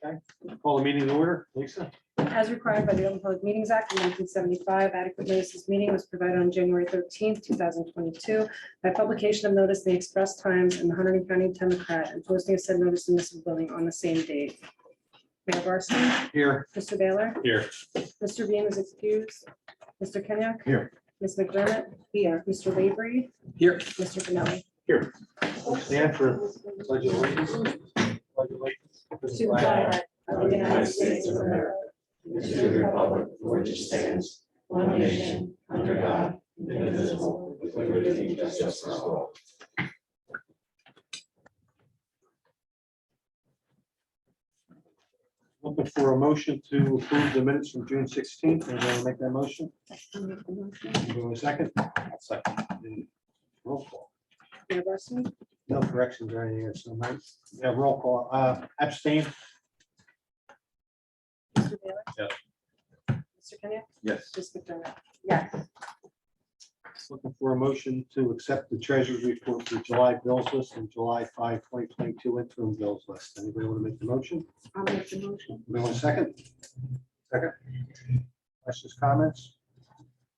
Okay, call the meeting to order. Lisa? As required by the Open Public Meetings Act of 1975, adequate notice of this meeting was provided on January 13th, 2022 by publication of notice in the Express Times and the Hunterdon County Democrat and posting of said notice in municipal building on the same date. Mayor Barsney? Here. Mr. Baylor? Here. Mr. Beam is excused. Mr. Kenyak? Here. Ms. McDermott? Here. Mr. Lavery? Here. Mr. Finelli? Here. Stand for pledge of allegiance. Pledge of allegiance. To the flag of the United States of America, and to the republic for which it stands, one nation, under God, indivisible, with liberty and justice for all. Looking for a motion to approve the minutes from June 16th. Anyone want to make that motion? Anyone second? Second. Roll call. Mayor Barsney? No corrections or anything. So, yeah, roll call. Abstain. Mr. Baylor? Yes. Mr. Kenyak? Yes. Ms. McDermott? Yes. Looking for a motion to accept the treasurer's report for July bills list and July 5, 2022 interim bills list. Anybody want to make the motion? I'll make the motion. Anyone want a second? Second. Questions, comments?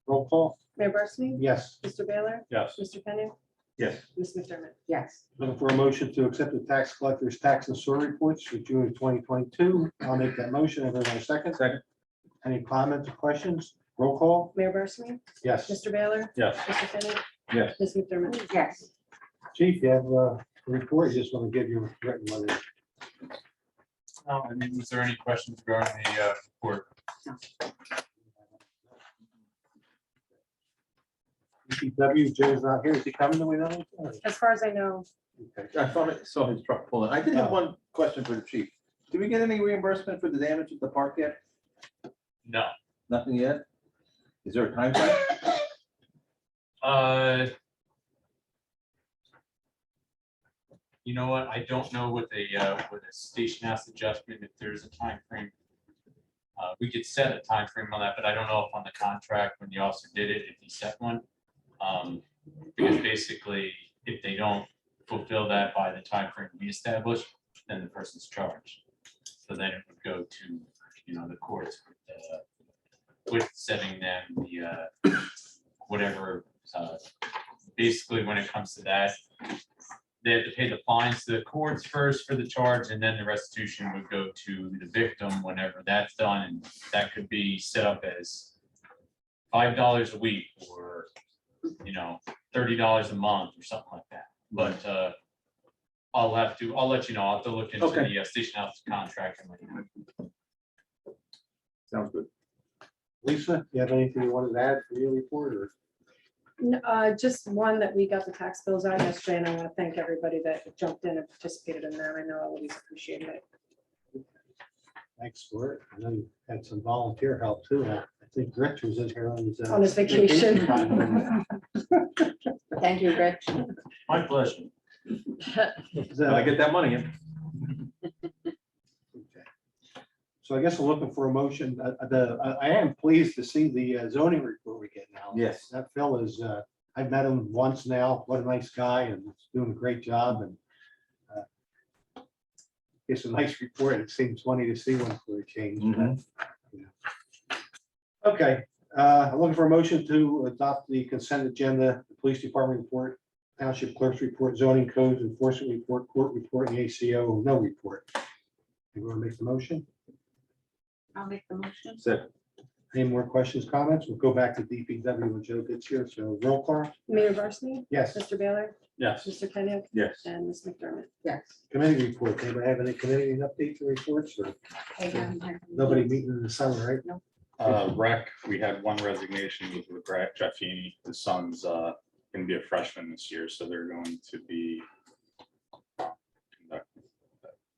Roll call. Mayor Barsney? Yes. Mr. Baylor? Yes. Mr. Kenyak? Yes. Ms. McDermott? Yes. Looking for a motion to accept the tax collector's tax and sewer reports for June of 2022. I'll make that motion. Everyone want a second? Second. Any comments or questions? Roll call. Mayor Barsney? Yes. Mr. Baylor? Yes. Mr. Kenyak? Yes. Ms. McDermott? Yes. Chief, you have a report. You just want to give your written one. I mean, was there any questions regarding the report? DPW, Joe's not here. Is he coming? Do we know? As far as I know, Okay. I saw his truck pulling. I did have one question for the chief. Did we get any reimbursement for the damage at the park yet? No. Nothing yet? Is there a time frame? You know what? I don't know with a station house adjustment, if there's a time frame. We could set a time frame on that, but I don't know if on the contract when the officer did it, if he set one. Because basically, if they don't fulfill that by the time frame we established, then the person's charged. So then it would go to, the courts with setting them the whatever. Basically, when it comes to that, they have to pay the fines to the courts first for the charge, and then the restitution would go to the victim whenever that's done. And that could be set up as $5 a week or, $30 a month or something like that. But I'll let you know. I'll have to look into Okay. the station house contract and let you know. Sounds good. Lisa, you have anything you wanted to add for your report or? just one that we got the tax bills out yesterday, and I want to thank everybody that jumped in and participated in that. I know I always appreciated it. Thanks for it. I know you had some volunteer help too. I think Rich was in here On his vacation. Thank you, Rich. My pleasure. Gotta get that money in. Okay. So I guess I'm looking for a motion. I am pleased to see the zoning report we get now. Yes. That Phil is, I've met him once now. What a nice guy and he's doing a great job and it's a nice report. It seems funny to see one for a change. Mhm. Okay, I'm looking for a motion to adopt the consent agenda, the police department report, township clerk's report, zoning codes, enforcement report, court report, and ACO, no report. You want to make the motion? I'll make the motion. Second. Any more questions, comments? We'll go back to DPW when Joe gets here. So roll call. Mayor Barsney? Yes. Mr. Baylor? Yes. Mr. Kenyak? Yes. And Ms. McDermott? Yes. Committee report. Anybody have any committee updates or reports or nobody meeting in the summer, right? Rec, we had one resignation with regret. Jeff Feeney, his son's gonna be a freshman this year, so they're going to be.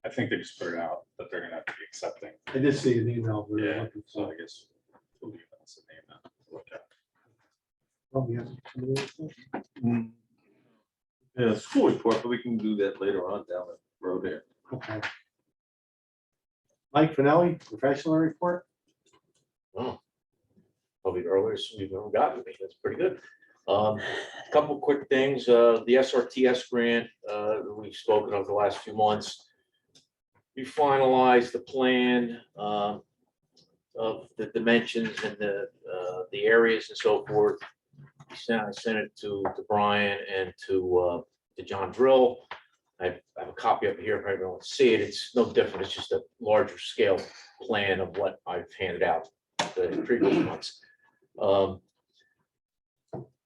I think they just put it out that they're gonna have to be accepting. I did see an email. We were Yeah, looking so for. I guess we'll leave that as a name now to look at. Oh, yes. Committee report? Yeah, school report, but we can do that later on down the road there. Okay. Mike Finelli, professional report. Oh, probably the earliest you've ever gotten me. That's pretty good. Couple quick things. The SRTS grant we've spoken of the last few months. we finalized the plan of the dimensions and the areas and so forth. I sent it to Brian and to John Drill. I have a copy up here if everyone wants to see it. It's no different. It's just a larger scale plan of what I've handed out the previous months.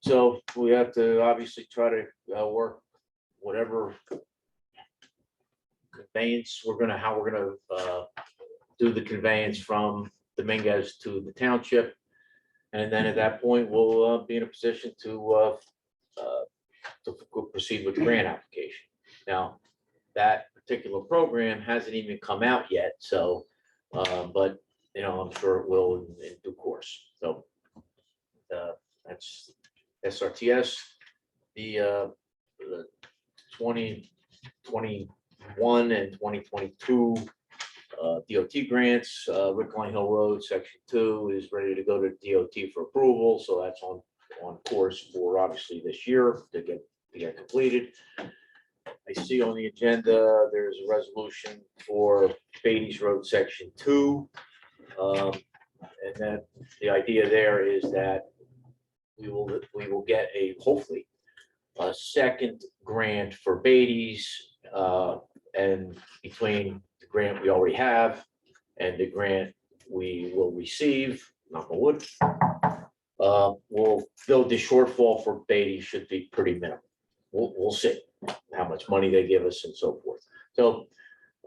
So we have to obviously try to work whatever conveyance how we're gonna do the conveyance from Dominguez to the township. And then at that point, we'll be in a position to proceed with the grant application. Now, that particular program hasn't even come out yet, so, but, you know, I'm sure it will in due course. So that's SRTS. The 2021 and 2022 DOT grants, Rickline Hill Road, Section 2 is ready to go to DOT for approval, so that's on course for obviously this year to get completed. I see on the agenda, there's a resolution for Beatty's Road, Section 2. And then the idea there is that we will get hopefully a second grant for Beatty's, and between the grant we already have and the grant we will receive, knock on wood, we'll build the shortfall for Beatty should be pretty minimal. We'll see how much money they give us and so forth. So,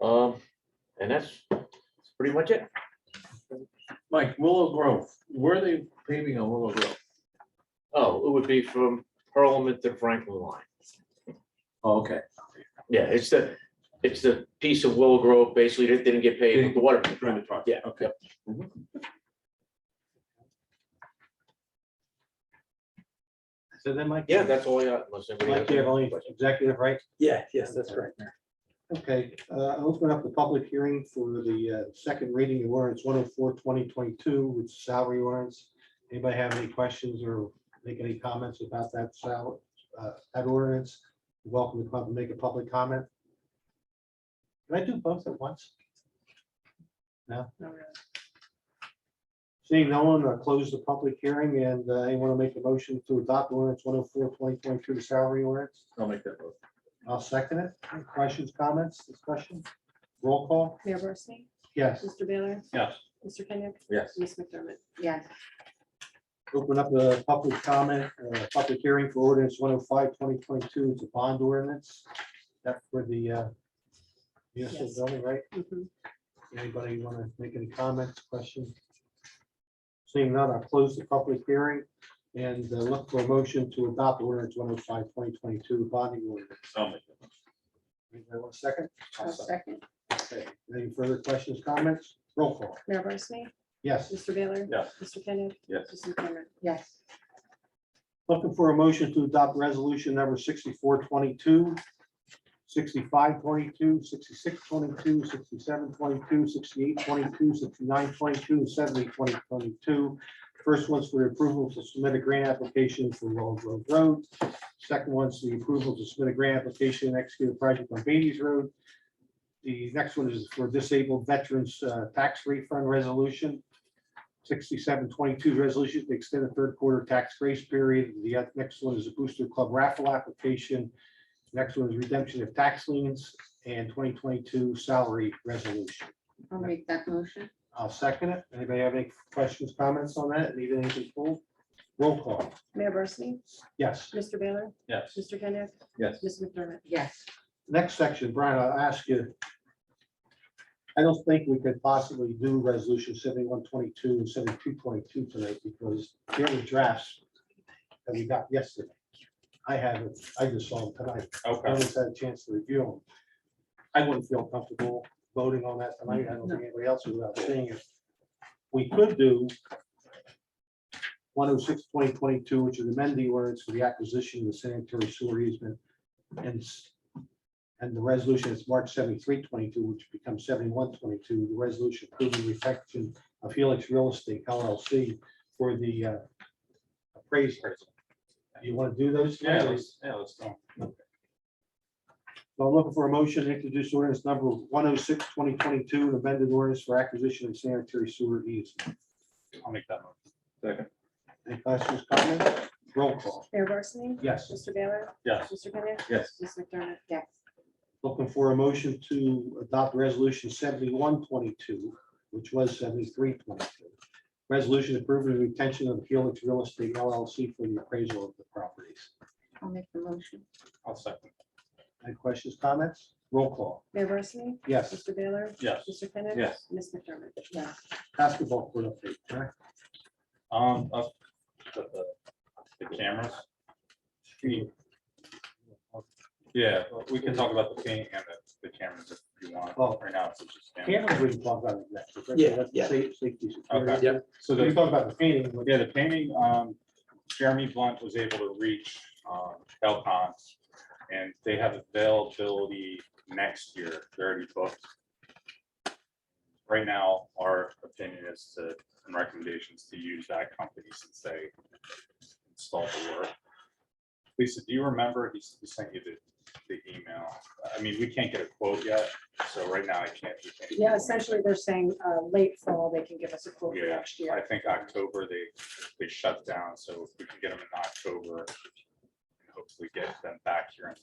and that's pretty much it. Mike, Willow Grove, where are they paving on Willow Grove? Oh, it would be from Parliament to Franklin line. Oh, okay. Yeah, it's the piece of Willow Grove, basically, that didn't get paid with the water. Trying to talk. Yeah. Okay. So then, Mike? Yeah, that's all I got. Unless anybody Mike, you have has only any questions. executive, right? Yeah, yes, that's correct, Mayor. Okay, I'll open up the public hearing for the second reading of ordinance 104/2022, which is salary ordinance. Anybody have any questions or make any comments about that salary, that ordinance? You're welcome to come up and make a public comment. Can I do both at once? Not really. Seeing no one, I'll close the public hearing, and anyone to make a motion to adopt ordinance 104/2022, the salary ordinance? I'll make that vote. I'll second it. Any questions, comments, discussion? Roll call? Mayor Barsney? Yes. Mr. Baylor? Yes. Mr. Kenneth? Yes. Ms. McDermott? Yes. Open up the public comment, public hearing for ordinance 105/2022. It's a bond ordinance. That's for the municipal Yes. building, right? Mhm. Anybody want to make any comments, questions? Seeing none, I'll close the public hearing and look for a motion to adopt ordinance 105/2022 bonding ordinance. I'll make that. Anybody want a second? I'll second. Okay. Any further questions, comments? Roll call. Mayor Barsney? Yes. Mr. Baylor? Yes. Mr. Kenneth? Yes. Ms. McDermott? Yes. Looking for a motion to adopt resolution number 64/22, 65/22, 66/22, 67/22, 68/22, 69/22, and 70/2022. First one's for approval to submit a grant application for Willow Grove Road. Second one's the approval to submit a grant application and execute a project on Beatty's Road. The next one is for disabled veterans tax refund resolution. 67/22 resolution to extend the third quarter tax grace period. The next one is a Booster Club raffle application. Next one is redemption of tax liens and 2022 salary resolution. I'll make that motion. I'll second it. Anybody have any questions, comments on that? Need anything pulled? Roll call. Mayor Barsney? Yes. Mr. Baylor? Yes. Mr. Kenneth? Yes. Ms. McDermott? Yes. Next section, Brian, I'll ask you. I don't think we could possibly do resolution 71/22 and 72/22 tonight because here are the drafts that we got yesterday. I haven't, I just saw them tonight. I Okay. haven't had a chance to review them. I wouldn't feel comfortable voting on that tonight. I don't think anybody else would without seeing it. We could do 106/2022, which is amend the ordinance for the acquisition of the sanitary sewer easement. And the resolution is March 73/22, which becomes 71/22. The resolution approving the effective of Helix Real Estate LLC for the appraisal. You want to do those? Yeah, let's go. So So I'm looking for a motion to introduce ordinance number 106, 2022, an amended ordinance for acquisition of sanitary sewer easement. I'll make that motion. Second. Any questions, comments? Roll call. Mayor Barsney? Yes. Mr. Baylor? Yes. Mr. Kenneth? Yes. Ms. McDermott? Yes. Looking for a motion to adopt resolution 7122, which was 7322. Resolution approving the retention of Helix Real Estate LLC for the appraisal of the properties. I'll make the motion. I'll second. Any questions, comments? Roll call. Mayor Barsney? Yes. Mr. Baylor? Yes. Mr. Kenneth? Yes. Ms. McDermott? Yes. Basketball court update. Jack? The cameras. Yeah, well, we can talk about the paint and the cameras if you want. Oh. Right now, it's just. cameras. Cameras, we can talk about it next. That's- Yeah, that's yeah. Safety. security. Okay. Yep. So We the, talk about the painting. but- yeah, the painting, Jeremy Blunt was able to reach Belcon, and they have availability next year. They're already booked. Right now, our opinion is to, and recommendations to use that company since they installed the work. Lisa, do you remember, he sent you the email? I mean, we can't get a quote yet, so right now I can't. we can't- Yeah, essentially, they're saying late fall, they can give us a quote for Yeah, next I year. think October, they shut down, so if we can get them in October, and hopefully get them back here in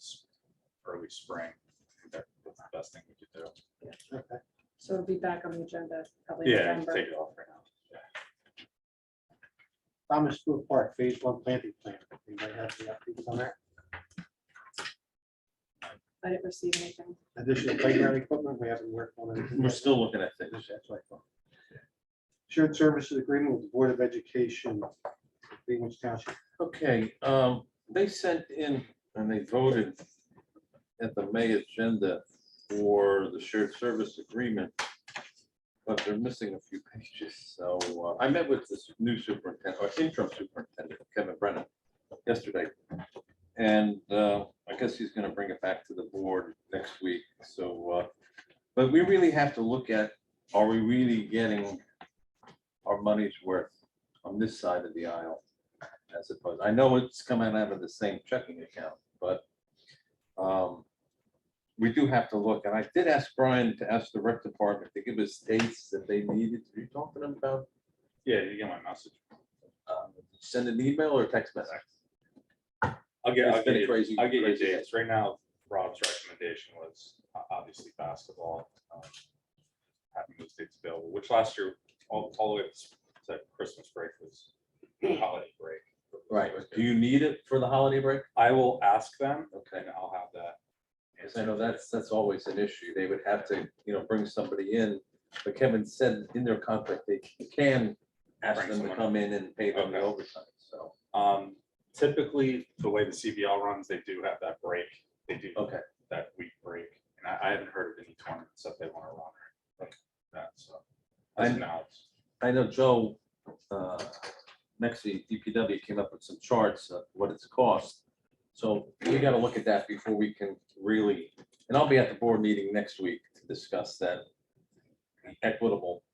early spring. I think that's the best thing we could do. Okay. So it'll be back on the agenda probably in Yeah, November. take it off right now. Yeah. Thomas Stewart Park, phase 1 planting plan. Anybody have any updates on that? I didn't receive anything. Additional playground equipment, we haven't worked on it. We're still looking at things. That's what I thought. Shared services agreement with the Board of Education, Greenwich Township. Okay, they sent in and they voted at the May agenda for the shared service agreement, but they're missing a few pages. So I met with this new superintendent, or interim superintendent, Kevin Brennan, yesterday. And I guess he's gonna bring it back to the board next week. So, but we really have to look at, are we really getting our money's worth on this side of the aisle? As opposed, I know it's coming out of the same checking account, but we do have to look, and I did ask Brian to ask the rec department to give us dates that they needed. Did you talk to them about, Yeah, you get my message. send an email or text message? I'll get It's been a you crazy- I'll get you crazy dates. Right now, Rob's recommendation was obviously basketball. Having those dates available, which last year, all the way to Christmas break was holiday break. Right, do you need it for the holiday break? I will ask them, Okay, and I'll have that. because I know that's always an issue. They would have to, bring somebody in. But Kevin said in their contract, they can ask Bring them to someone come in and pay them the Okay. overtime, so, Typically, the way the CBL runs, they do have that break. They do okay. that week break, and I haven't heard of any tournaments that they want to run like that, so. As of now, it's- I know Joe, next to DPW came up with some charts of what it's cost. So we gotta look at that before we can really, and I'll be at the board meeting next week to discuss that equitable,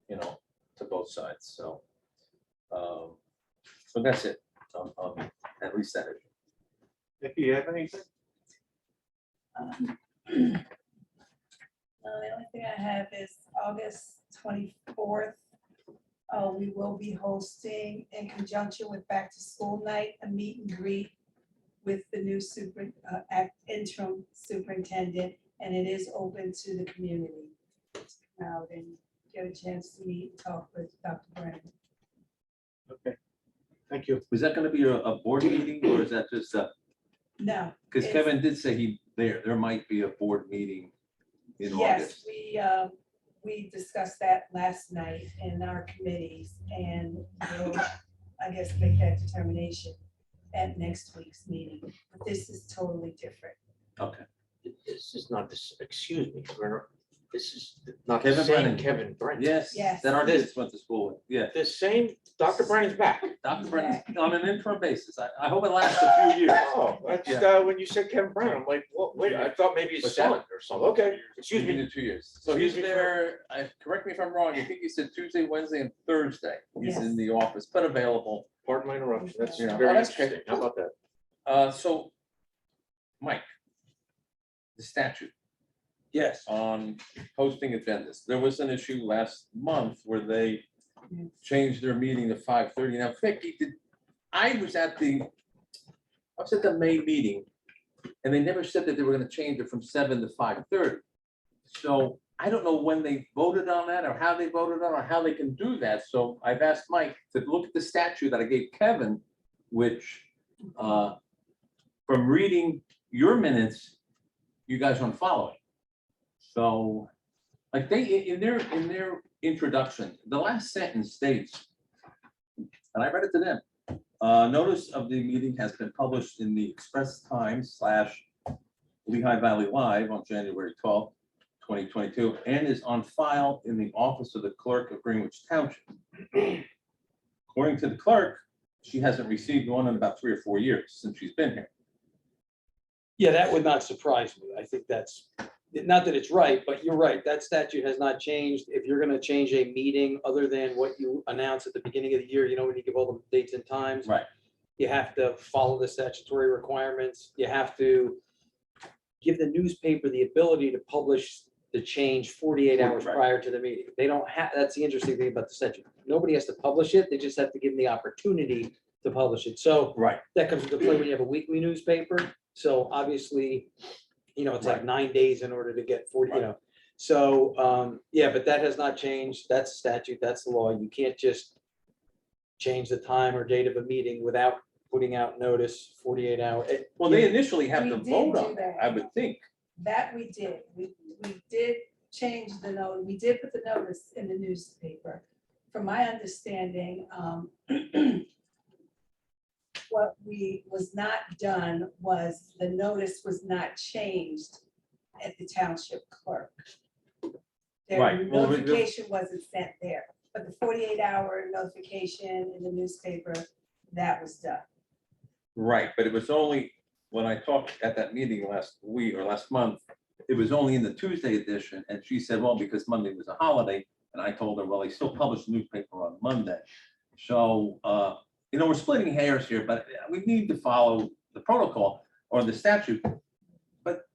to both sides, so. So that's it, at least that is. Nikki, you have anything? The only thing I have is August 24th. We will be hosting, in conjunction with Back to School Night, a meet and greet with the new interim superintendent, and it is open to the community. Now, then get a chance to meet and talk with Dr. Brennan. Okay, thank you. Was that gonna be a board meeting, or is that just No. because it's- Kevin did say there might be a board meeting in Yes, August. we discussed that last night in our committees, and we'll, I guess, make that determination at next week's meeting. But this is totally different. Okay, This is not this, excuse me, this is not Kevin the same Brennan. Kevin Brennan. yes, Yes. that our kids went to school with, yeah. The same, Dr. Brennan's back. Dr. Brennan, on an interim basis. I hope it lasts a few years. Oh, that's, when you said Kevin Brennan, I'm like, well, wait, I thought maybe his What's that? son or something. Okay, excuse me. In 2 years. So he's Excuse me, there, correct me if I'm wrong, I think he said Tuesday, Wednesday, and Thursday. He's in Yes. the office, but available. Pardon my interruption. That's Yeah. very Oh, that's okay. interesting. How about that? So, Mike, the statute Yes. on posting agendas. There was an issue last month where they changed their meeting to 5:30. Now, Vicky, I was at the May meeting, and they never said that they were gonna change it from 7 to 5:30. So I don't know when they voted on that, or how they voted on, or how they can do that. So I've asked Mike to look at the statute that I gave Kevin, which, from reading your minutes, you guys aren't following. So, like in their introduction, the last sentence states, and I read it to them, notice of the meeting has been published in the Express Times / Lehigh Valley Live on January 12th, 2022, and is on file in the office of the clerk of Greenwich Township. According to the clerk, she hasn't received one in about 3 or 4 years since she's been here. Yeah, that would not surprise me. I think that's, not that it's right, but you're right. That statute has not changed. If you're gonna change a meeting other than what you announce at the beginning of the year, you know, when you give all the dates and times. Right. You have to follow the statutory requirements. You have to give the newspaper the ability to publish the change 48 hours Right. prior to the meeting. They don't have, that's the interesting thing about the statute. Nobody has to publish it. They just have to give them the opportunity to publish it. So Right. that comes into play when you have a weekly newspaper. So obviously, you know, it's like Right. 9 days in order to get 40, you know. So, yeah, but that has not changed. That's the statute, that's the law. You can't just change the time or date of a meeting without putting out notice 48 hours. Well, they initially have to We did vote do on that, I would think. That we did. We did change the note. We did put the notice in the newspaper. From my understanding, what was not done was the notice was not changed at the township clerk. The Right. Well, we- notification wasn't sent there, but the 48-hour notification in the newspaper, that was done. Right, but it was only, when I talked at that meeting last week or last month, it was only in the Tuesday edition, and she said, well, because Monday was a holiday, and I told her, well, they still publish the newspaper on Monday. So, you know, we're splitting hairs here, but we need to follow the protocol or the statute. But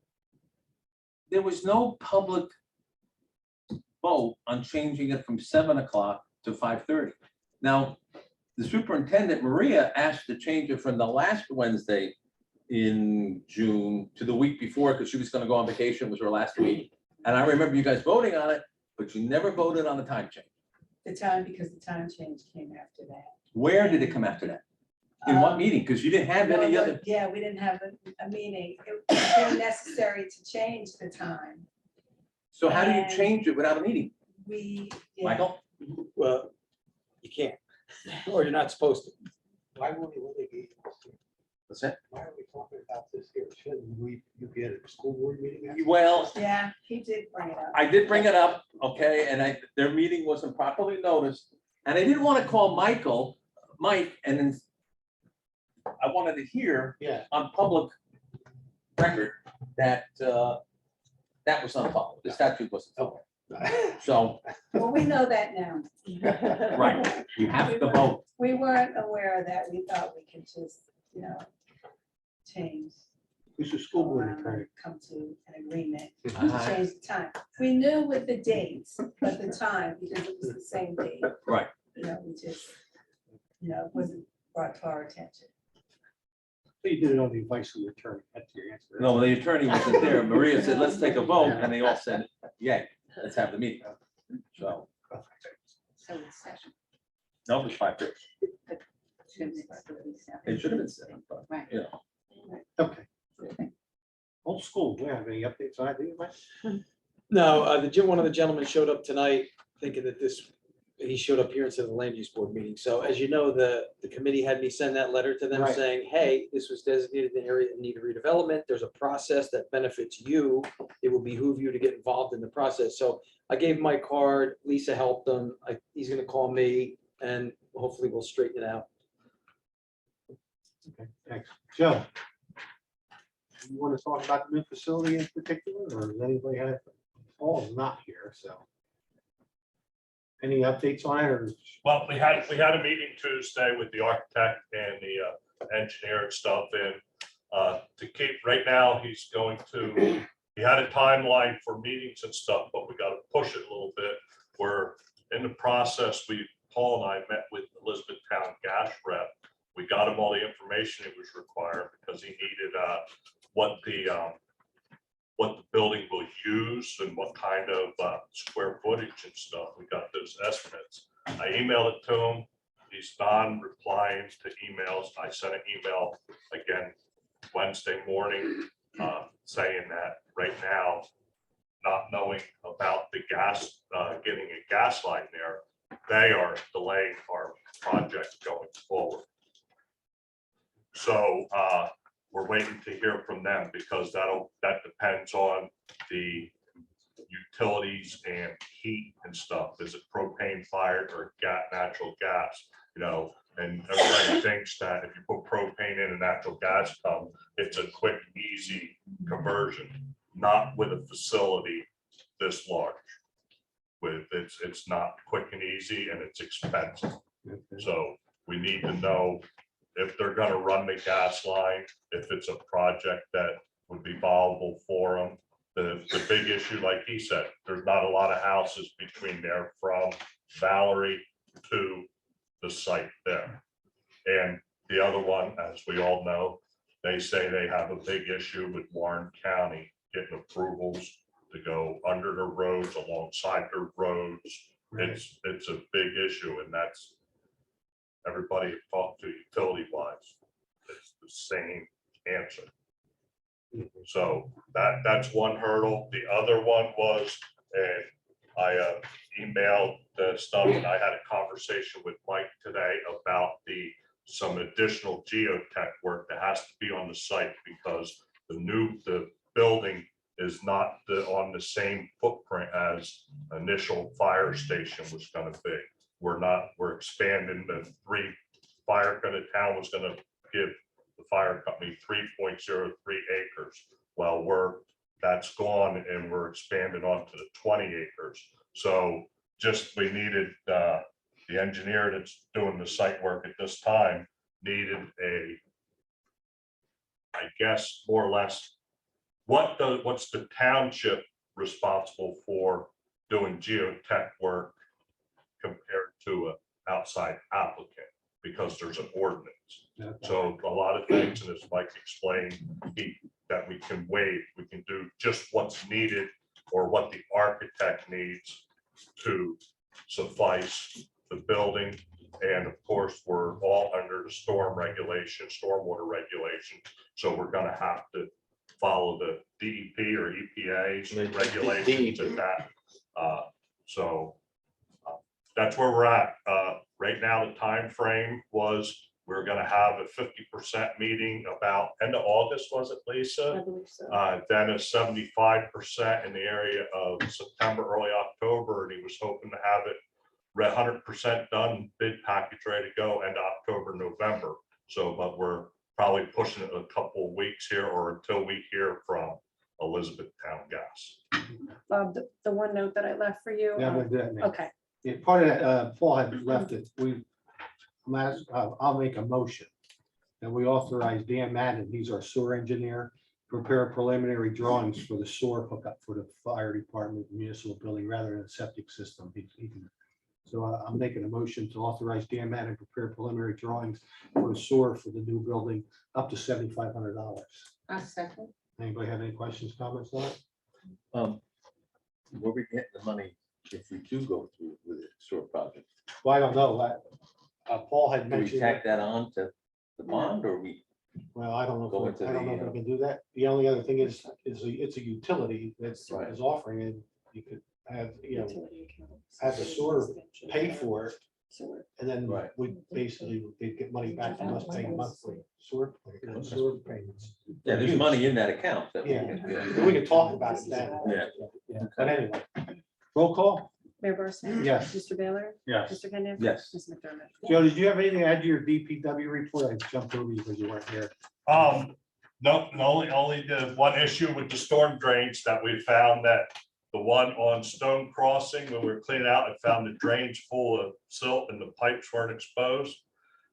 there was no public vote on changing it from 7 o'clock to 5:30. Now, the superintendent, Maria, asked to change it from the last Wednesday in June to the week before, because she was gonna go on vacation, it was her last week. And I remember you guys voting on it, but you never voted on the time change. The time, because the time change came after that. Where did it come after that? In what meeting? Because you didn't have any No, other, yeah, we didn't have a meeting. It became necessary to change the time. so how do you and- change it without a meeting? We, yeah, Michael? Well, you can't, or you're not supposed to. Why won't we litigate this here? What's that? Why are we talking about this here? Shouldn't you be at a school board meeting? after? Well, yeah, he did bring it up. I did bring it up, okay, and their meeting wasn't properly noticed, and I didn't want to call Mike, and then I wanted to hear Yeah. on public record that that was not followed, the statute wasn't followed. So, Well, we know that now. right, you have to vote. We weren't aware of that. We thought we could just, you know, change. Who's the school board attorney? Come to an agreement, to Ah. change the time. We knew with the dates, but the time, because it was the same date. Right. You know, we just, you know, it wasn't brought to our attention. You did it on the advice of the attorney. That's your answer. No, the attorney wasn't there. Maria said, let's take a vote, and they all said, yay, let's have the meeting. So, So it's session. no, it was 5:30. Shouldn't it still be seven? It should have been 7, but, Right. you know. Okay. Old school, do you have any updates on that, Mike? No, one of the gentlemen showed up tonight thinking that he showed up here instead of the land use board meeting. So as you know, the committee had me send that letter to them Right. saying, hey, this was designated an area in need of redevelopment. There's a process that benefits you. It will behoove you to get involved in the process. So I gave him my card. Lisa helped him. He's gonna call me and hopefully we'll straighten it out. Okay, thanks. Joe? You want to talk about the new facility in particular, or does anybody have, Paul's not here, so. Any updates on it, or? Well, we had a meeting Tuesday with the architect and the engineer and stuff, and to keep, right now, he's going to he had a timeline for meetings and stuff, but we got to push it a little bit. We're in the process. Paul and I met with Elizabethtown gas rep. We got him all the information he was required because he needed what the building will use and what kind of square footage and stuff. We got those estimates. I emailed it to him. He's non-replying to emails. I sent an email again Wednesday morning saying that right now, not knowing about the gas, getting a gas line there, they are delaying our project going forward. So we're waiting to hear from them because that depends on the utilities and heat and stuff. Is it propane fired or natural gas? You know, and everybody thinks that if you put propane in a natural gas pump, it's a quick, easy conversion. Not with a facility this large. It's not quick and easy, and it's expensive. So we need to know if they're going to run the gas line, if it's a project that would be viable for them. The big issue, like he said, there's not a lot of houses between there from Valerie to the site there. And the other one, as we all know, they say they have a big issue with Warren County getting approvals to go under the roads, alongside the roads. It's a big issue, and that's everybody I've talked to utility wise. It's the same answer. So that's one hurdle. The other one was, and I emailed the stuff, and I had a conversation with Mike today about some additional geotech work that has to be on the site because the building is not on the same footprint as initial fire station was going to be. We're expanding the the town was going to give the fire company 3.03 acres. Well, that's gone, and we're expanding onto the 20 acres. So we needed the engineer that's doing the site work at this time needed I guess more or less, what's the township responsible for doing geotech work compared to an outside applicant, because there's an ordinance. So a lot of things, and as Mike explained, that we can waive, we can do just what's needed or what the architect needs to suffice the building. And of course, we're all under the stormwater regulation. So we're gonna have to follow the DEP or EPA's regulations at that. So that's where we're at. Right now, the time frame was we're going to have a 50% meeting about end of August, was it, Lisa? I believe so. Then a 75% in the area of September, early October, and he was hoping to have it 100% done, bid package ready to go end of October, November. So, but we're probably pushing it a couple of weeks here or until we hear from Elizabethtown Gas. Bob, the one note that I left for you. Yeah, I'm gonna do that now. Okay, Yeah, part of that, Paul had left it. I'll make a motion that we authorize Dan Madden, he's our sewer engineer, prepare preliminary drawings for the sewer hookup for the fire department municipal building rather than a septic system. So I'm making a motion to authorize Dan Madden to prepare preliminary drawings for the sewer for the new building up to $7,500. A second. Anybody have any questions, comments on it? Where we get the money if we do go through with the sewer project? Well, I don't know. Paul had Do we mentioned. tack that on to the bond, or we? Well, I don't know. Go If into I don't know if the, we can do that. The only other thing is it's a utility that's Right. is offering it. You could have, utility accounts. have the sewer pay for it, Sewer. and then Right. we basically, they get money back from us paying monthly sewer payments. Yeah, there's money in that account. That we Yeah, can- we can talk about it then. Yeah. But anyway, roll call? Mayor Barsney? Yes. Mr. Baylor? Yes. Mr. Kennedy? Yes. Ms. McDermott? Joe, did you have anything to add to your DPW report? I jumped over you because you weren't here. No, only the one issue with the storm drains that we found, that the one on Stone Crossing, when we were cleaning out, I found the drains full of silt and the pipes weren't exposed.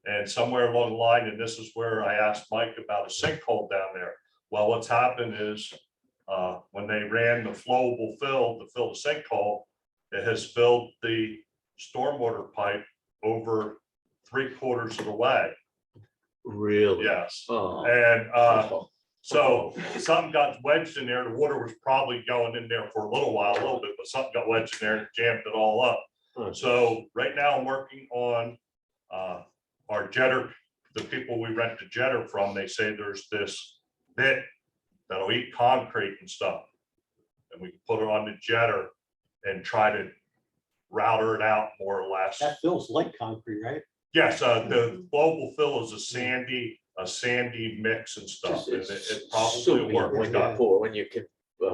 And somewhere along the line, and this is where I asked Mike about a sinkhole down there. Well, what's happened is when they ran the flowable fill to fill the sinkhole, it has filled the stormwater pipe over 3/4 of the way. Really? Yes. Oh. And so something got wedged in there. The water was probably going in there for a little while, a little bit, but something got wedged in there and jammed it all up. Oh, So right now I'm working on our jetter, the people we rent the jetter from, they say there's this bit that'll eat concrete and stuff. And we can put it on the jetter and try to router it out more or less. That feels like concrete, right? Yes, the global fill is a sandy mix and stuff, and It's it probably soupy works. when you pour, when you can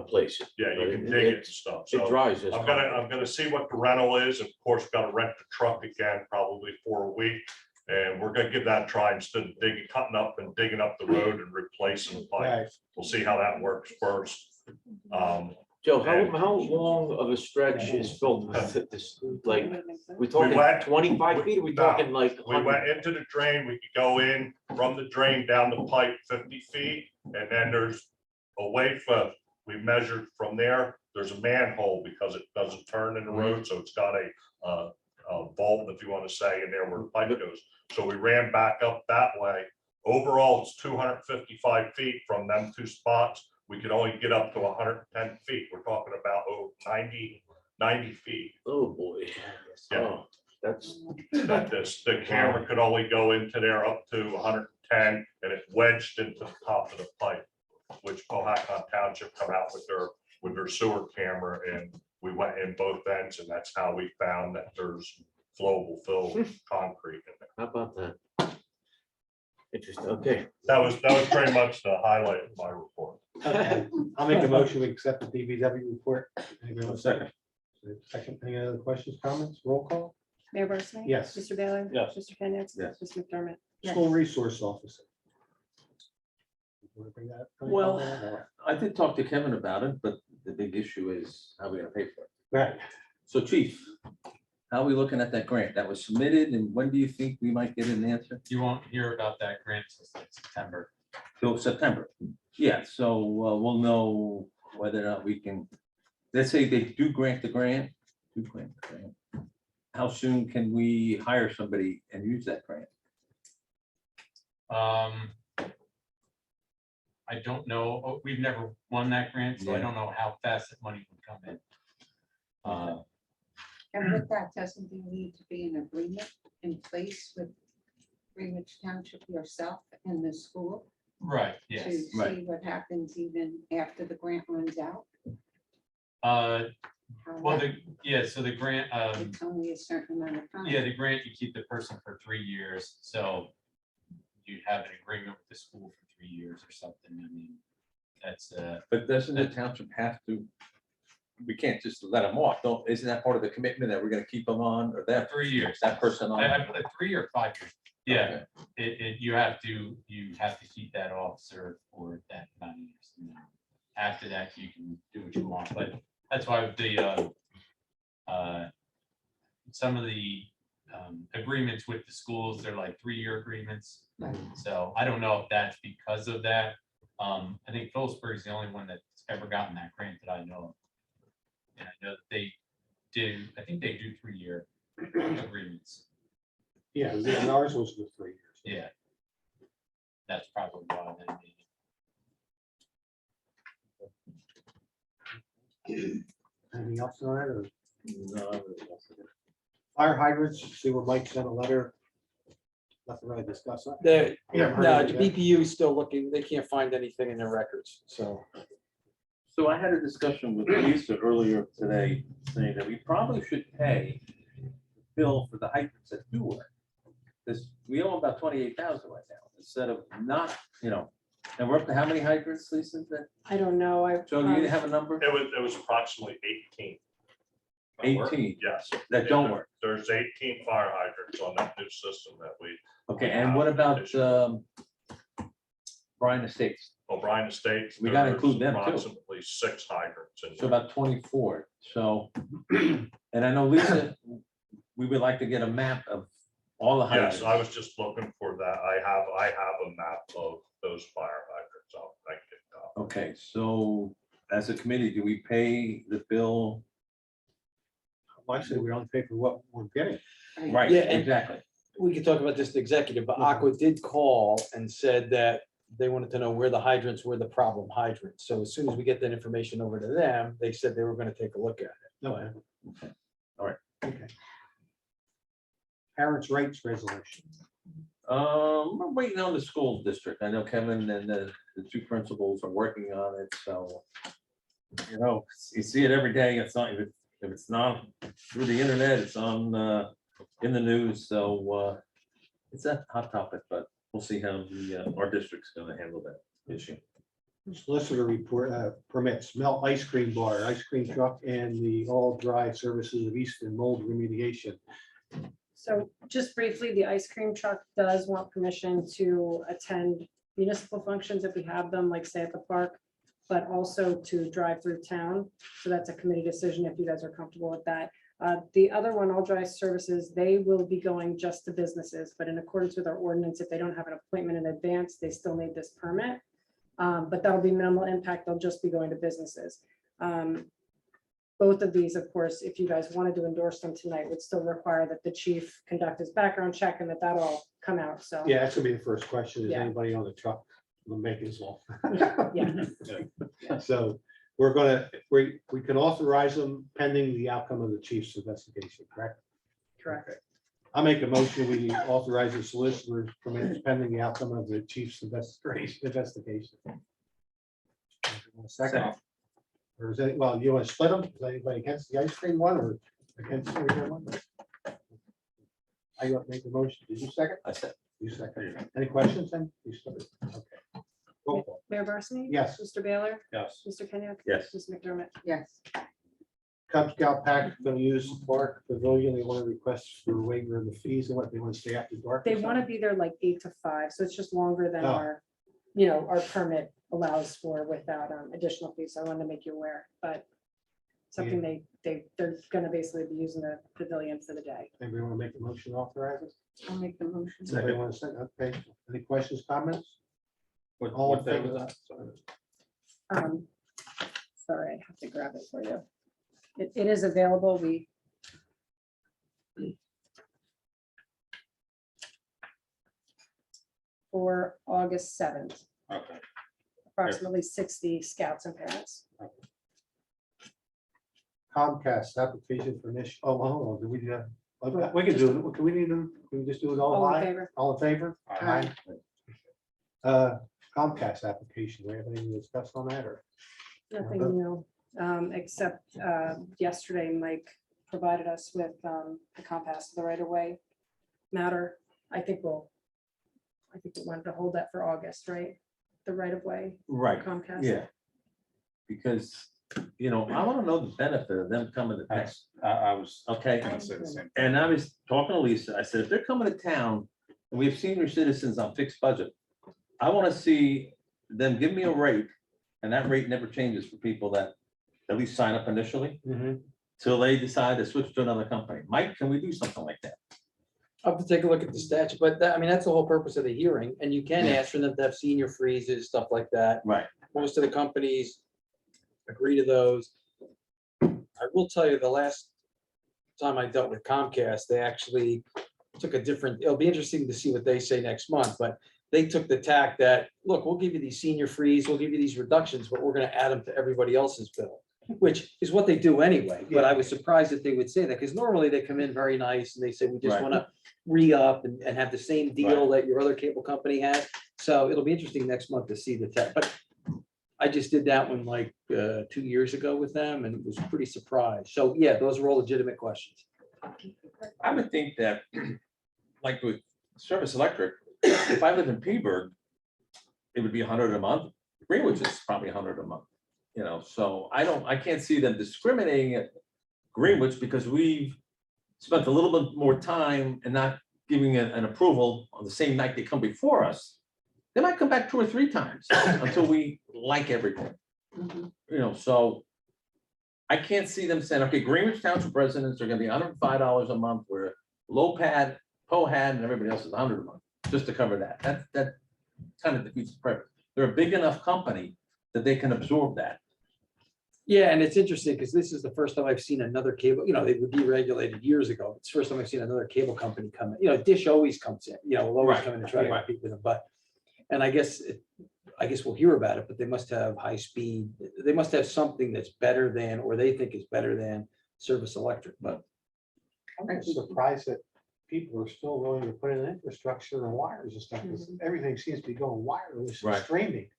place it. Yeah, you can It- dig it and stuff. It So dries. as I'm gonna see what the rental is. Of course, gotta rent the truck again, probably for a week. And we're gonna give that a try instead of cutting up and digging up the road and replacing the pipe. Right. We'll see how that works first. Joe, how long of a stretch is filled with this? Like, we talking went- 25 feet? Are we No, talking like? We went into the drain, we could go in from the drain down the pipe 50 feet, and then there's away from, we measured from there, there's a manhole because it doesn't turn in the road, so it's got a vault, if you want to say, in there where the pipe goes. So we ran back up that way. Overall, it's 255 feet from them two spots. We could only get up to 110 feet. We're talking about 90 feet. Oh, boy. Yeah. Oh, that's, That the camera could only go into there up to 110, and it wedged into the top of the pipe, which Cohasset Township come out with their sewer camera, and we went in both ends, and that's how we found that there's flowable fill concrete in there. how about that? Interesting, okay. That was pretty much the highlight of my report. Okay, I'll make a motion, we accept the DBW report. Anybody want a second? Second, any other questions, comments, roll call? Mayor Barsney? Yes. Mr. Baylor? Yes. Mr. Kenyak? Yes. Mr. McDermott? Yes. School resource officer. Want to bring that up? Well, I did talk to Kevin about it, but the big issue is how we're gonna pay for it. Right, So Chief, how are we looking at that grant that was submitted, and when do you think we might get an answer? You won't hear about that grant until September. Till September. Yeah, so we'll know whether or not we can, let's say they do grant the grant, how soon can we hire somebody and use that grant? I don't know. We've never won that grant, so I Yeah. don't know how fast that money would come in. And with that, doesn't there need to be an agreement in place with Greenwich Township yourself and the school? Right, To yes. Right. see what happens even after the grant runs out? Uh, How well, that- so the grant, It's only a certain amount of time. yeah, the grant, you keep the person for 3 years, so you have an agreement with the school for 3 years or something. I mean, that's, But doesn't the township have to, we can't just let them off, don't, isn't that part of the commitment that we're gonna keep them on, or that 3 years. that person on? I put it 3 or 5 years. Yeah, Okay. you have to keep that officer for that amount of years. And then after that, you can do what you want, but that's why some of the agreements with the schools, they're like 3-year agreements. Right. So I don't know if that's because of that. I think Phillipsburg is the only one that's ever gotten that grant that I know of. And I know that they do, I think they do 3-year agreements. yeah, and ours was for 3 years. Yeah. That's probably why they need it. Anything else on that, or No, fire hydrants, see where Mike sent a letter? Nothing really discuss that. The, Yeah, heard no, of the it, BPU is still looking, they can't find anything in their records, so. So I had a discussion with Lisa earlier today, saying that we probably should pay the bill for the hydrants that do work. Because we owe about 28,000 right now, instead of not, and we're up to how many hydrants, Lisa? I don't know. So you didn't have a number? It was approximately 18. 18 Yes. that don't work. There's 18 fire hydrants on that new system that we, Okay, and what about Bryan Estates? O'Brien Estates. We gotta there's include them, too. Approximately 6 hydrants. in So there. about 24. So, and I know Lisa, we would like to get a map of all the hydrants. Yes, I was just looking for that. I have a map of those fire hydrants. I can get that. Okay, so as a committee, do we pay the bill? Well, I say we don't pay for what we're getting. Right, Yeah, and- exactly. We could talk about this in executive, but Aqua did call and said that they wanted to know where the hydrants were the problem hydrants. So as soon as we get that information over to them, they said they were gonna take a look at it. No. Okay. All right. Okay. Parents' rights resolution. We're waiting on the school district. I know Kevin and the two principals are working on it, so. You know, you see it every day. It's not, if it's not through the internet, it's on, in the news, so, it's a hot topic, but we'll see how our district's gonna handle that issue. Solicitor report, permits Melt Ice Cream Bar, ice cream truck, and the all dry services of Eastern mold remediation. So just briefly, the ice cream truck does want permission to attend municipal functions if we have them, like say at the park, but also to drive through town. So that's a committee decision if you guys are comfortable with that. The other one, all dry services, they will be going just to businesses, but in accordance with our ordinance, if they don't have an appointment in advance, they still need this permit. But that'll be minimal impact. They'll just be going to businesses. Both of these, of course, if you guys wanted to endorse them tonight, would still require that the chief conduct his background check and that all come out. So. Yeah, that's gonna be the first question. Is Yeah. anybody on the truck making this law? Yeah. So we're gonna, we can authorize them pending the outcome of the chief's investigation, correct? Correct. I make a motion, we authorize the solicitor permits pending the outcome of the chief's investigation. Second. Or is it, well, you want to split them? Is anybody against the ice cream one or against the other one? I got to make the motion. Did you second? I said. You second. Any questions then? You started. Okay. Roll call. Mayor Barsney? Yes. Mr. Baylor? Yes. Mr. Kenyek? Yes. Ms. McDermott? Yes, Cub Scout pack, going to use the park pavilion. They want to request for a waiver of the fees and what they want to stay after dark. or They want to something? be there like 8 to 5, so it's just longer than Oh. our, our permit allows for without additional fees. So I wanted to make you aware, but something they're going to basically be using the pavilion for the day. Anybody want to make a motion to authorize it? I'll make the motion. Anybody want to say, okay, any questions, comments? What, All in what day favor? was that? Sorry. Sorry, I have to grab it for you. It is available. For August 7th, Okay. approximately 60 scouts and parents. Comcast application for initial, oh, hold on, do we do that? Okay, we can do it, can we need to, can we just do it all All in live? favor? All in favor? Aye. Comcast application, do we have anything to discuss on that or? Nothing new, except yesterday Mike provided us with the Compass, the right of way matter. I think we wanted to hold that for August, right? The right of way Right, Comcast. yeah. Because, I want to know the benefit of them coming to town, That's, I was okay? gonna say the same. And I was talking to Lisa, I said, if they're coming to town, and we have senior citizens on fixed budget, I want to see them give me a rate, and that rate never changes for people that at least sign up initially, till they decide to switch to another company. Mike, can we do something like that? I'll have to take a look at the statute, but that's the whole purpose of the hearing, and you can ask for them to have senior freezes, stuff like that. Right. Most of the companies agree to those. I will tell you, the last time I dealt with Comcast, they actually took a different, it'll be interesting to see what they say next month, but they took the tack that, look, we'll give you these senior freeze, we'll give you these reductions, but we're gonna add them to everybody else's bill, which is what they do anyway. But I was surprised that they would say that, because normally they come in very nice and they say, we just Right. wanna re-up and have the same deal that your other cable company has. So it'll be interesting next month to see the tech, but I just did that one like 2 years ago with them and was pretty surprised. So yeah, those are all legitimate questions. I would think that, like with Service Electric, if I live in Peaburg, it would be 100 a month. Greenwich is probably 100 a month, so I can't see them discriminating at Greenwich because we've spent a little bit more time and not giving an approval on the same night they come before us. They might come back 2 or 3 times until we like everything, so I can't see them saying, okay, Greenwich Township residents are gonna be $105 a month, where Lopad, Pohad, and everybody else is 100 a month, just to cover that. That kind of defeats the purpose. They're a big enough company that they can absorb that. Yeah, and it's interesting because this is the first time I've seen another cable, they were deregulated years ago. It's the first time I've seen another cable company come in, Dish always comes in, will always Right, come in and try to right. compete with them, but. And I guess we'll hear about it, but they must have high speed, they must have something that's better than, or they think is better than Service Electric, but. I'm surprised that people are still willing to put in infrastructure and wires and stuff, because everything seems to be going wireless and Right. streaming.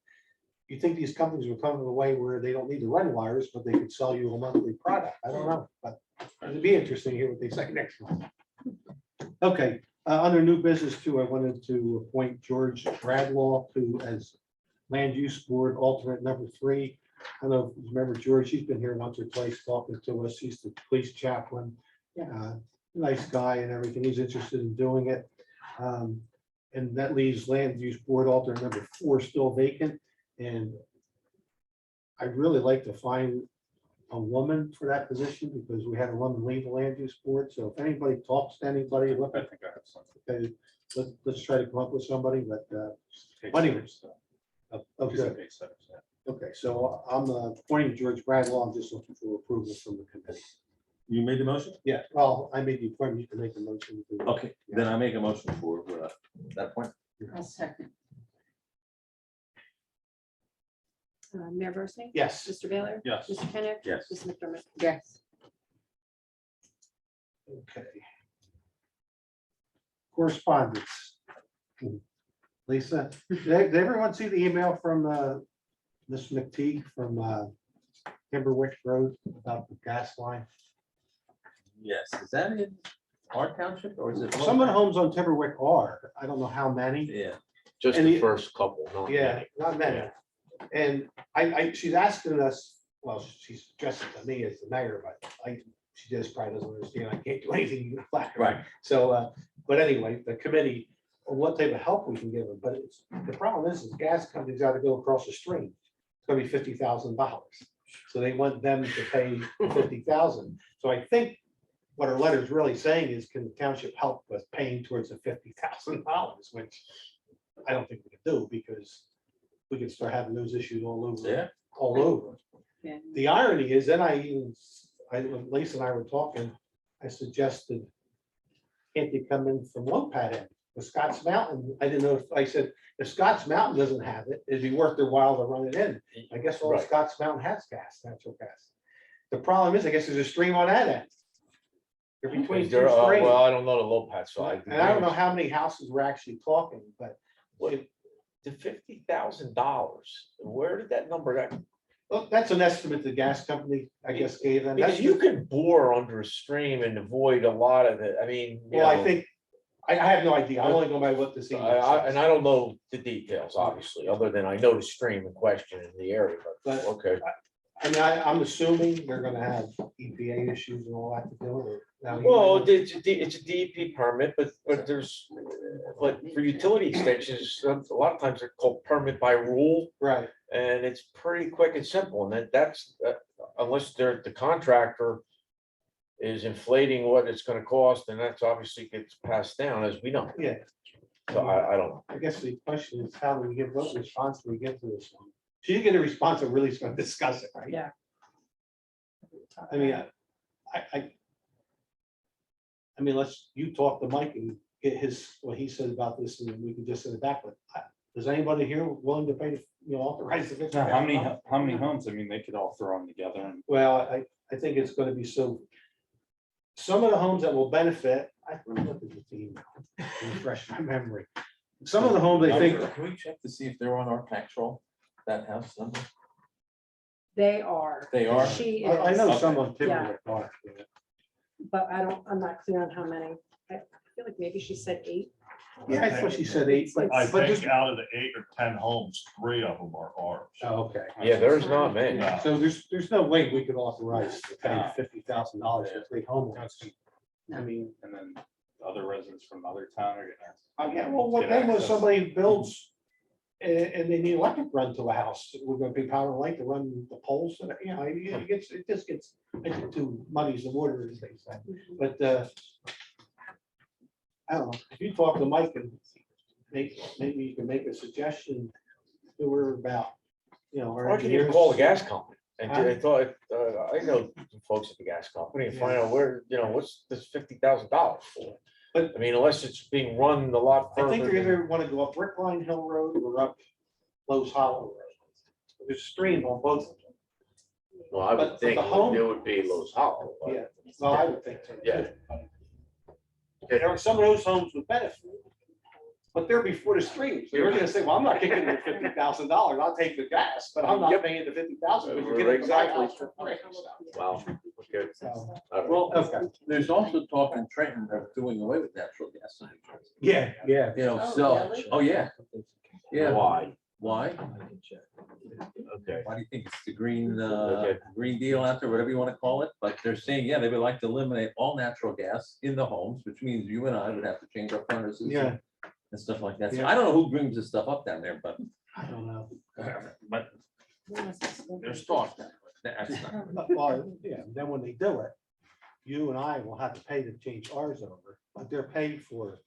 You think these companies will come to the way where they don't need to run wires, but they could sell you a monthly product. I don't know, but it'd be interesting to hear what they say next month. Okay, under new business too, I wanted to appoint George Bradlaugh as Land Use Board alternate number 3. I don't know if you remember George, he's been here once or twice talking to us. He's the police chaplain. Nice guy and everything. He's interested in doing it. And that leaves Land Use Board alternate number 4 still vacant. And I'd really like to find a woman for that position, because we had a woman leave the Land Use Board. So if anybody talks to anybody, look I at, think I have something. okay, let's try to come up with somebody, but Take Anyway. steps, so. okay. She said take steps, yeah. Okay, so I'm appointing George Bradlaugh. I'm just looking for approval from the committee. You made the motion? Yeah, well, I made the appointment. You can make a motion. Okay, then I make a motion for that point. I'll second. Mayor Barsney? Yes. Mr. Baylor? Yes. Mr. Kenneth? Yes. Mrs. McDermott? Yes. Okay. Correspondence. Lisa, did everyone see the email from Ms. McTeague from Timberwick Road about the gas line? Yes, is that in our township or is it? Some of the homes on Timberwick are, I don't know how many. Yeah, Just And the the- first couple, not Yeah, many. not many. And she's asking us, well, she's addressing to me as the mayor, but she just probably doesn't understand. I can't do anything. right. So, but anyway, the committee, or what type of help we can give them, but it's, the problem is gas companies got to go across the stream. It's gonna be $50,000. So they want them to pay 50,000. So I think what our letter is really saying is, can the township help with paying towards the $50,000, which I don't think we can do, because we can start having those issues all over. Yeah. All over. Yeah. The irony is, then when Lisa and I were talking, I suggested, can't they come in from Lopat end, with Scotts Mountain? I didn't know if, I said, if Scotts Mountain doesn't have it, it'd be worth their while to run it in. I guess all Right. Scotts Mountain has gas, natural gas. The problem is, I guess there's a stream on that end. They're between two There, streams. well, I don't know the low pat side. And I don't know how many houses we're actually talking, but The $50,000, where did that number, well, that's an estimate the gas company, I guess, gave them. because That's you the- can bore under a stream and avoid a lot of it, I mean. you Well, I know, think, I have no idea. I'm only going by what this email And says. I don't know the details, obviously, other than I know the stream in question in the area, but, But- okay. I mean, I'm assuming they're gonna have EPA issues and all that to do with it. Now, you Well, might not- it's a DEP permit, but but for utility extensions, a lot of times they're called permit by rule. Right, And it's pretty quick and simple, and that's, unless the contractor is inflating what it's gonna cost, and that's obviously gets passed down, as we know. yeah. So I don't know. I guess the question is, how do we get, what response do we get to this one? She didn't get a response, I'm really going to discuss it, right? Yeah. I mean, I mean, you talk to Mike and get what he said about this, and we can just send it back, but is anybody here willing to pay, authorize the $50,000? How many homes? I mean, they could all throw them together and. Well, I think it's gonna be some of the homes that will benefit, I looked at the email, refresh my memory. Some of the homes, I think, Can we check to see if they're on our tax roll, that house number? They are. They are? She I is, know some Okay. on Timberwick are. but I'm not clear on how many. I feel like maybe she said 8. Yeah, I thought she said 8, but I just, think out of the 8 or 10 homes, 3 of them are ours. oh, okay. Yeah, there's not many. Yeah. So there's no way we could authorize to pay $50,000 for 3 homeowners. I mean, And then other residents from other town are gonna. yeah, well, what then when somebody builds and they need electric run to a house, we're gonna pay power and light to run the poles, and, it just gets, I think, too muddies the water, as they say. But, I don't know, if you talk to Mike and maybe you can make a suggestion to her about, our Or can you engineers. call the gas company? And I thought, I know some folks at the gas company and find out where, what's this $50,000 for? But- I mean, unless it's being run a lot I further. think you're than- either want to go up Brookline Hill Road or up Lowe's Hollow Road. There's a stream on both of them. Well, I but would think the home- it would be Lowe's Hollow. but- Yeah. Well, I would think so. Yeah. There are some of those homes would benefit. But they're before the stream. So you're gonna say, well, I'm not kicking the $50,000. I'll take the gas, but I'm not Yep. paying the $50,000. But you're getting the Exactly. house for free, so. Wow. Okay. So, All right. Well, Okay. there's also talk in Trenton of doing away with natural gas. in New Jersey. Yeah, yeah. You know, Oh, so, really? oh, yeah, yeah. Why? Why? Okay. Why do you think it's the green, Okay. green deal out there, whatever you want to call it? But they're saying, yeah, they would like to eliminate all natural gas in the homes, which means you and I would have to change our furnaces. Yeah. And stuff like that. So Yeah. I don't know who brings this stuff up down there, but, I don't know. but there's talk. That's not. Well, yeah, then when they do it, you and I will have to pay to change ours over, but they're paid for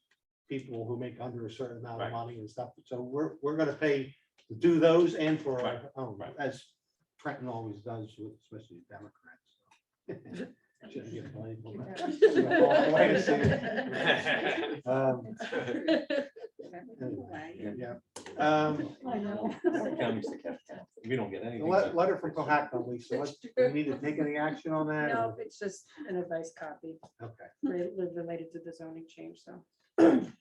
people who make under a certain amount of Right. money and stuff. So we're gonna pay to do those and for our Right. own, Right. as Trenton always does, with especially Democrats. so. Shouldn't get blamed for that. Wait a second. Yeah. I know. County's the capital. We don't get The anything. letter from Cohasset, Lisa, do we need to take any action on that? No, or- it's just an advice copy Okay, related to the zoning change, so. and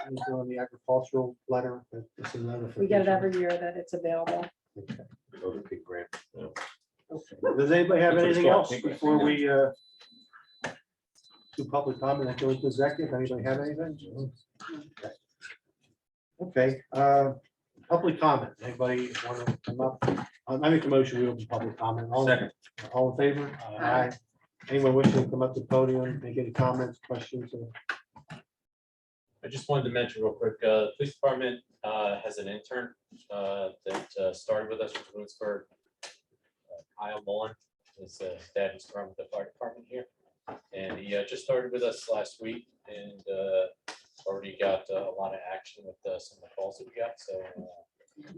he's doing the agricultural letter, but it's another. We get it every year that it's available. Okay. Go to big grant. Yeah. Okay. Does anybody have That's what it's anything called, else big before we do public comment and go into executive? Anybody have anything? Okay, public comment. Anybody want to come up? I make a motion, we open public comment. Second. All in favor? Aye. Anyone wishing to come up to the podium, make any comments, questions? I just wanted to mention real quick, police department has an intern that started with us from Williamsburg. Kyle Mullen, his dad used to run with the fire department here. And he just started with us last week and already got a lot of action with some of the calls that we got. So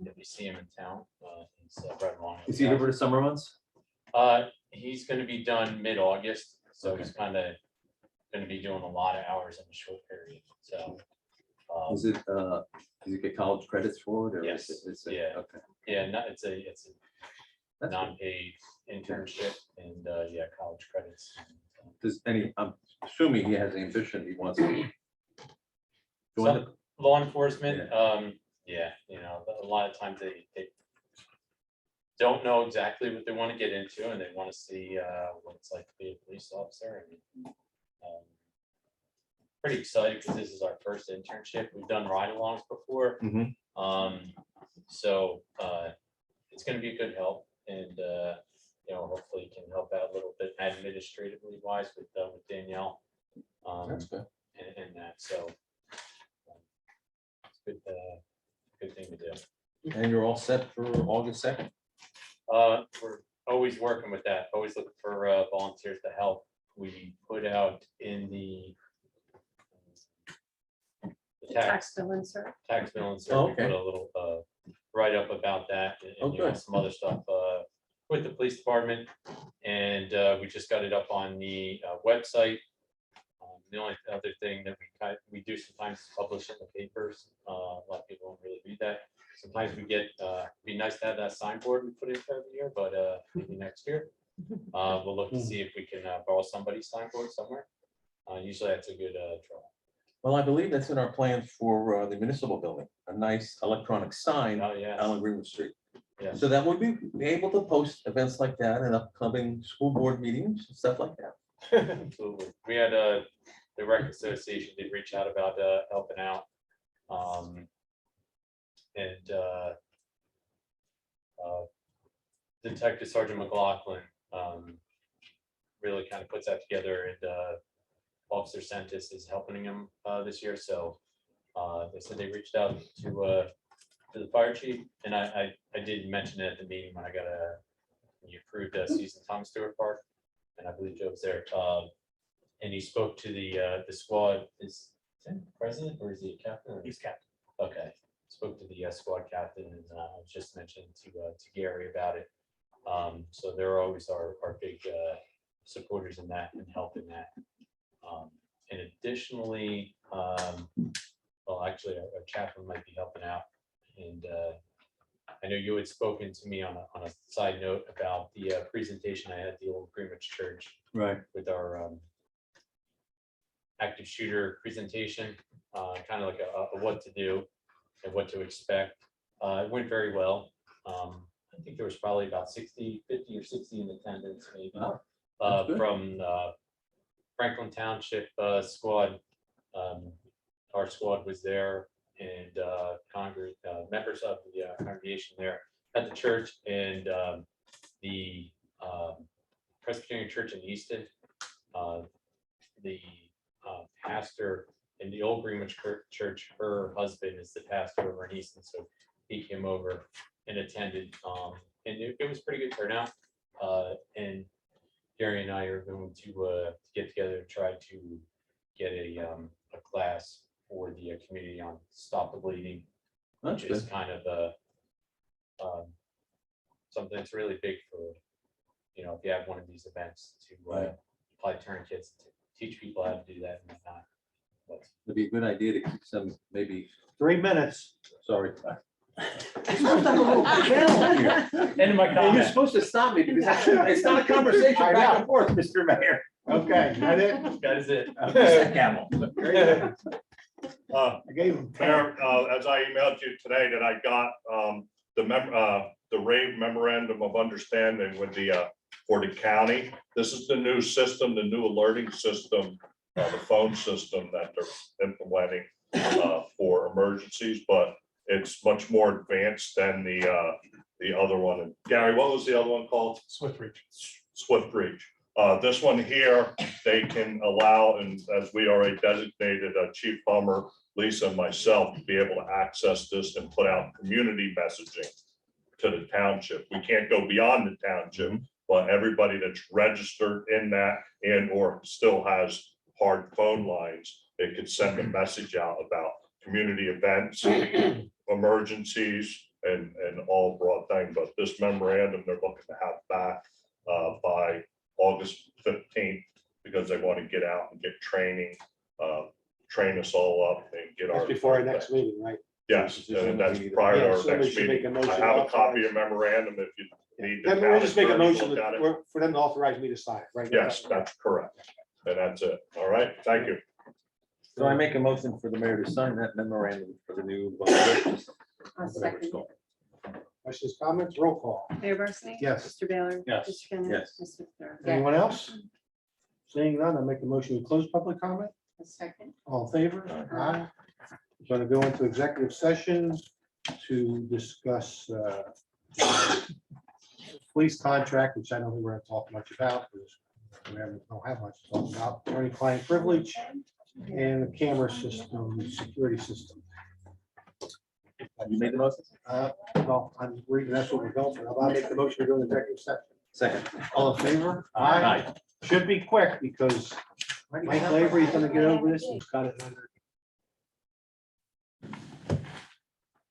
if you see him in town, he's right along. with Is he us. here for the summer months? He's gonna be done mid-August, so he's kind of gonna be doing a lot of hours in a short period, so. Is it, does he get college credits for it? Or Yes, is it? yeah. Okay. Yeah, no, it's a That's good. non-paid internship and, yeah, college credits. Does any, I'm assuming he has ambition, he wants to. join the- Some law enforcement, yeah, you know, a lot of times they don't know exactly what they want to get into and they want to see what it's like to be a police officer. And pretty excited because this is our first internship. We've done ride-alongs before. Mhm. So it's going to be a good help and, you know, hopefully can help out a little bit administratively wise with Danielle. That's good. And that, so. It's good thing to do. And you're all set for August 2nd? We're always working with that, always looking for volunteers to help. We put out in the Tax bill insert. tax bill insert, we Okay. put a little write-up about that and Oh, you know, good. some other stuff with the police department. And we just got it up on the website. The only other thing that we do sometimes is publish in the papers. A lot of people don't really read that. Sometimes we get, be nice to have that signboard we put in for every year, but maybe next year. We'll look to see if we can borrow somebody's signboard somewhere. Usually that's a good draw. Well, I believe that's in our plans for the municipal building, a nice electronic sign Oh, yeah. on Greenwood Street. Yeah. So that would be able to post events like that and upcoming school board meetings, and stuff like that. Absolutely. We had the rec association did reach out about helping out. And Detective Sergeant McLaughlin really kind of puts that together and Officer Sentis is helping him this year. So they said they reached out to the fire chief and I did mention it at the meeting when I got when you approved Susan Thomas Stewart Park. And I believe Joe was there. And he spoke to the squad. Is he president or is he a captain? He's captain. Okay. spoke to the squad captain, and I was just mentioning to Gary about it. So they're always our big supporters in that and helping that. And additionally, well, actually, our chaplain might be helping out. And I know you had spoken to me on a side note about the presentation I had at the old Greenwich Church Right. with our active shooter presentation, kind of like a what to do and what to expect. It went very well. I think there was probably about 50 or 60 in attendance, maybe, Oh, that's good. from Franklin Township squad. Our squad was there, and members of the congregation there at the church, and the Presbyterian Church in Easton. The pastor in the old Greenwich Church, her husband is the pastor over in Easton, so he came over and attended, and it was pretty good turnout. And Gary and I are going to get together to try to get a class for the community on Stop the Bleeding, That's which is good. kind of something that's really big for, if you have one of these events to Right. apply tourniquets, to teach people how to do that and whatnot. But It'd be a good idea to keep some, maybe, 3 minutes. sorry. You're supposed to have a little bell here. End of my You're comment. supposed to stop me because it's not a conversation I back know. and forth, Mr. Mayor. Okay, that it? That is it. Camel. Uh, I gave him 10. Mayor, as I emailed you today, that I got the rave memorandum of understanding with the for the county. This is the new system, the new alerting system, the phone system that they're implementing for emergencies, but it's much more advanced than the other one. And Gary, what was the other one called? Swift reach. Swift Reach. This one here, they can allow, and as we already designated, Chief Hummer, Lisa, and myself to be able to access this and put out community messaging to the township. We can't go beyond the township, but everybody that's registered in that and or still has hard phone lines, they could send a message out about community events, emergencies, and all broad thing. But this memorandum, they're looking to have back by August 15th, because they want to get out and get training, train us all up and get our. That's before our next meeting, right? Yes, and that's prior to Yeah, our somebody next should make meeting. a motion I have a to copy authorize- of memorandum if you need. the Then we'll just make a town attorney to motion look at it. for them to authorize me to sign it, right? Yes, that's correct. And that's it. All right, thank you. So I make a motion for the mayor to sign that memorandum for the new. I'll whatever it's second called. Questions, comments, roll call. Mayor Barsney? Yes. Mr. Baylor? Yes. Mr. Kenneth? Yes. Mr. Thor? Anyone else? Seeing none, I'll make a motion to close public comment. A second. All in favor? Aye. We're going to go into executive session to discuss police contract, which I don't think we're going to talk much about because we don't have much to talk about. Attorney-client privilege and the camera system, security system. You made the motion? No, I'm reading, that's what we're going for. I'll make the motion to go into executive session. Second. All in favor? Aye. Should be quick because Mike Lavery's gonna get over this. He's got it under.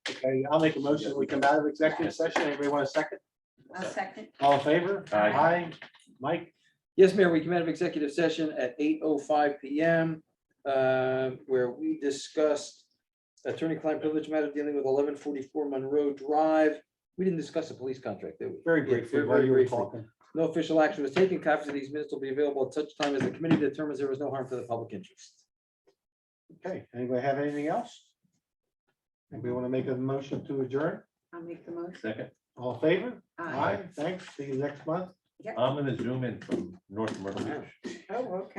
Okay, I'll make a motion. We come out of executive session. Anybody want a second? A second. All in favor? Aye. Mike? Yes, Mayor, we come out of executive session at 8:05 PM, where we discussed attorney-client privilege matter dealing with 1144 Monroe Drive. We didn't discuss the police contract, did we? Very Yeah, briefly, very, while very you were briefly. talking. No official action was taken. Copies of these minutes will be available at such time as the committee determines there was no harm to the public interest. Okay, anybody have anything else? Anybody want to make a motion to adjourn? I'll make the motion. Second. All in favor? Aye. Thanks. See you next month. I'm gonna zoom in from North Myrtle Beach. Oh, okay.